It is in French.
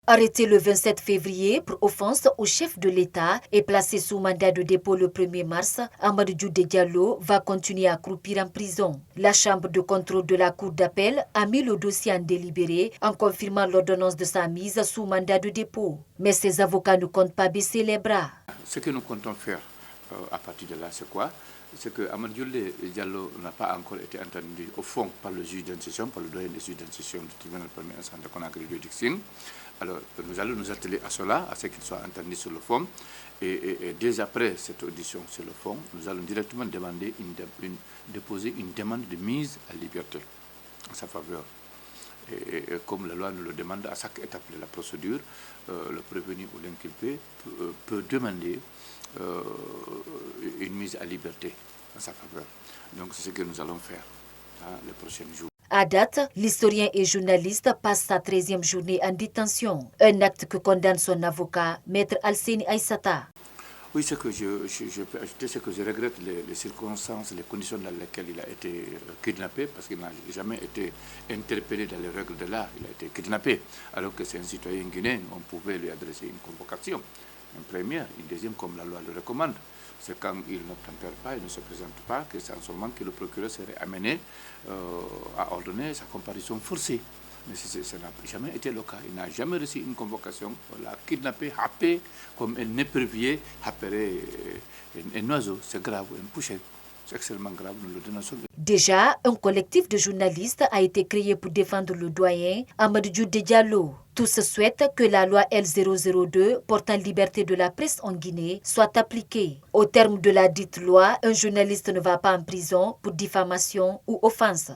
Arrêté le 27 février pour offense au chef de l'État et placé sous mandat de dépôt le 1er mars, Amadou Djoudé Diallo va continuer à croupir en prison. La chambre de contrôle de la cour d'appel a mis le dossier en délibéré en confirmant l'ordonnance de sa mise sous mandat de dépôt. Mais ses avocats ne comptent pas baisser les bras. Ce que nous comptons faire à partir de là, c'est quoi? C'est que Amadou Diallo n'a pas encore été entendu au fond par le juge d'instruction, par le doyen des juges d'instruction du tribunal de première instance de Conakry de Dixine. Alors, nous allons nous atteler à cela, à ce qu'il soit entendu sur le fond. Et dès après cette audition sur le fond, nous allons directement déposer une demande de mise à liberté en sa faveur. Et comme la loi nous le demande à chaque étape de la procédure, le prévenu ou l'inculpé peut demander une mise à liberté en sa faveur. Donc c'est ce que nous allons faire les prochains jours. À date, l'historien et journaliste passe sa 13e journée en détention. Un acte que condamne son avocat, Maître Alseni Aïssata. Oui, ce que je peux ajouter, c'est que je regrette les circonstances, les conditions dans lesquelles il a été kidnappé, parce qu'il n'a jamais été interpellé dans les règles de l'art. Il a été kidnappé, alors que c'est un citoyen guinéen. On pouvait lui adresser une convocation, une première, une deuxième, comme la loi le recommande. C'est quand il n'obtempère pas, il ne se présente pas, que c'est en ce moment que le procureur serait amené à ordonner sa comparution forcée. Mais ça n'a jamais été le cas. Il n'a jamais reçu une convocation. On l'a kidnappé, happé, comme un épervier happerait un oiseau. C'est grave, un pouchet. C'est extrêmement grave, nous le dénonçons. Déjà, un collectif de journalistes a été créé pour défendre le doyen Amadou Djoudé Diallo. Tous souhaitent que la loi L002 portant liberté de la presse en Guinée soit appliquée. Au terme de la dite loi, un journaliste ne va pas en prison pour diffamation ou offense.